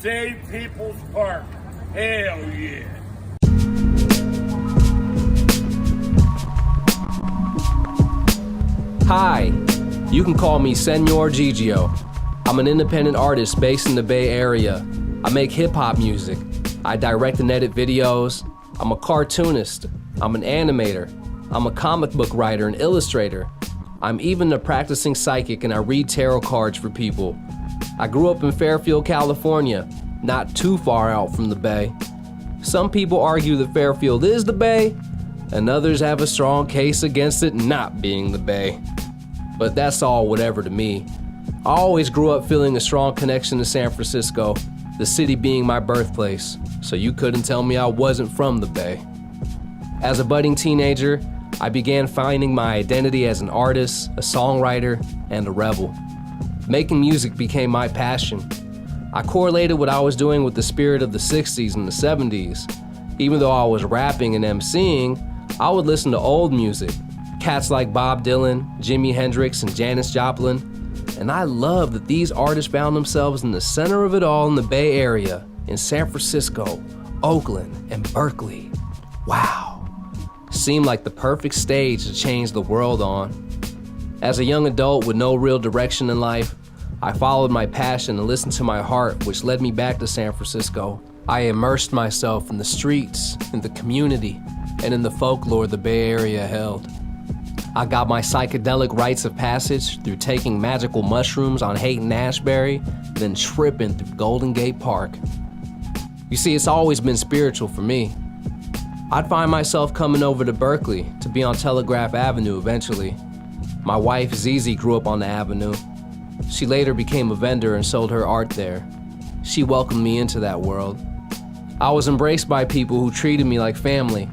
Save People's Park. Hell yeah. Hi, you can call me Señor Gigio. I'm an independent artist based in the Bay Area. I make hip-hop music. I direct and edit videos. I'm a cartoonist. I'm an animator. I'm a comic book writer and illustrator. I'm even a practicing psychic, and I read tarot cards for people. I grew up in Fairfield, California, not too far out from the Bay. Some people argue that Fairfield is the Bay, and others have a strong case against it not being the Bay. But that's all whatever to me. I always grew up feeling a strong connection to San Francisco, the city being my birthplace, so you couldn't tell me I wasn't from the Bay. As a budding teenager, I began finding my identity as an artist, a songwriter, and a rebel. Making music became my passion. I correlated what I was doing with the spirit of the 60s and the 70s. Even though I was rapping and MCing, I would listen to old music, cats like Bob Dylan, Jimi Hendrix, and Janis Joplin. And I love that these artists found themselves in the center of it all in the Bay Area, in San Francisco, Oakland, and Berkeley. Wow. Seemed like the perfect stage to change the world on. As a young adult with no real direction in life, I followed my passion and listened to my heart, which led me back to San Francisco. I immersed myself in the streets, in the community, and in the folklore the Bay Area held. I got my psychedelic rites of passage through taking magical mushrooms on Haight-Ashbury, then tripping through Golden Gate Park. You see, it's always been spiritual for me. I'd find myself coming over to Berkeley to be on Telegraph Avenue eventually. My wife, Zizi, grew up on the avenue. She later became a vendor and sold her art there. She welcomed me into that world. I was embraced by people who treated me like family.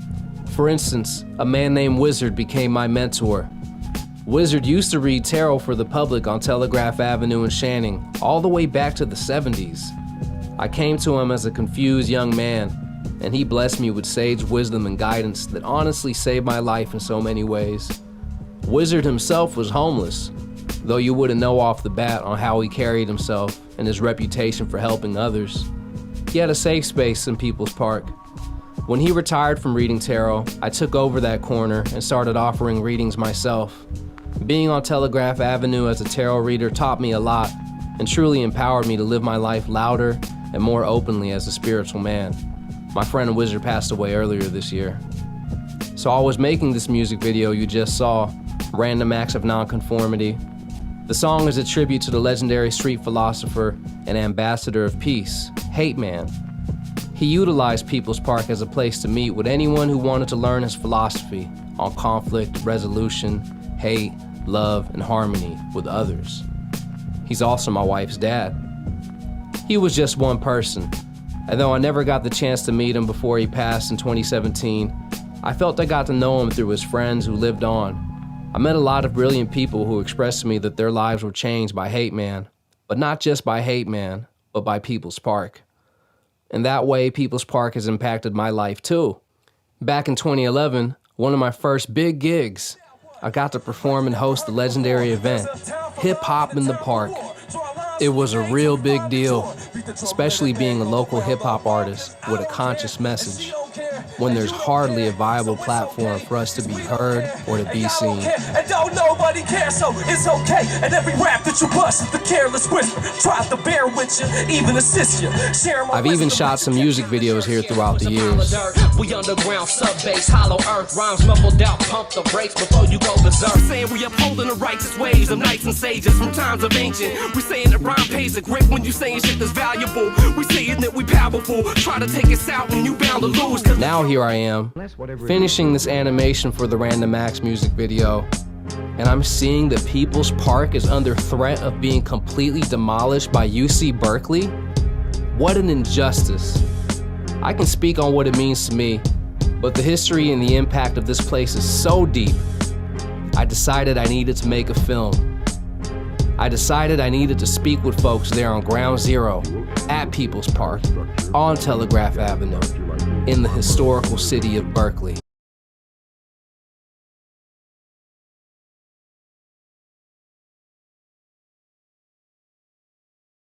For instance, a man named Wizard became my mentor. Wizard used to read tarot for the public on Telegraph Avenue in Channing, all the way back to the 70s. I came to him as a confused young man, and he blessed me with sage wisdom and guidance that honestly saved my life in so many ways. Wizard himself was homeless, though you wouldn't know off the bat on how he carried himself and his reputation for helping others. He had a safe space in People's Park. When he retired from reading tarot, I took over that corner and started offering readings myself. Being on Telegraph Avenue as a tarot reader taught me a lot and truly empowered me to live my life louder and more openly as a spiritual man. My friend Wizard passed away earlier this year. So I was making this music video you just saw, Random Acts of Nonconformity. The song is a tribute to the legendary street philosopher and ambassador of peace, Hate Man. He utilized People's Park as a place to meet with anyone who wanted to learn his philosophy on conflict, resolution, hate, love, and harmony with others. He's also my wife's dad. He was just one person, and though I never got the chance to meet him before he passed in 2017, I felt I got to know him through his friends who lived on. I met a lot of brilliant people who expressed to me that their lives were changed by Hate Man, but not just by Hate Man, but by People's Park. And that way, People's Park has impacted my life too. Back in 2011, one of my first big gigs, I got to perform and host the legendary event, Hip Hop in the Park. It was a real big deal, especially being a local hip hop artist with a conscious message, when there's hardly a viable platform for us to be heard or to be seen. And don't nobody care, so it's okay. And every rap that you bust is the careless whisper. Try to bear with you, even assist you. I've even shot some music videos here throughout the years. We underground, sub-bass, hollow earth, rhymes muffled out, pump the brakes before you go berserk. Saying we upholding the righteous ways of knights and sages from times of ancient. We saying that rhyme pays a grip when you saying shit that's valuable. We saying that we powerful. Try to take us out and you bound to lose. Now here I am, finishing this animation for the Random Acts music video, and I'm seeing that People's Park is under threat of being completely demolished by UC Berkeley? What an injustice. I can speak on what it means to me, but the history and the impact of this place is so deep. I decided I needed to make a film. I decided I needed to speak with folks there on Ground Zero, at People's Park, on Telegraph Avenue, in the historical city of Berkeley.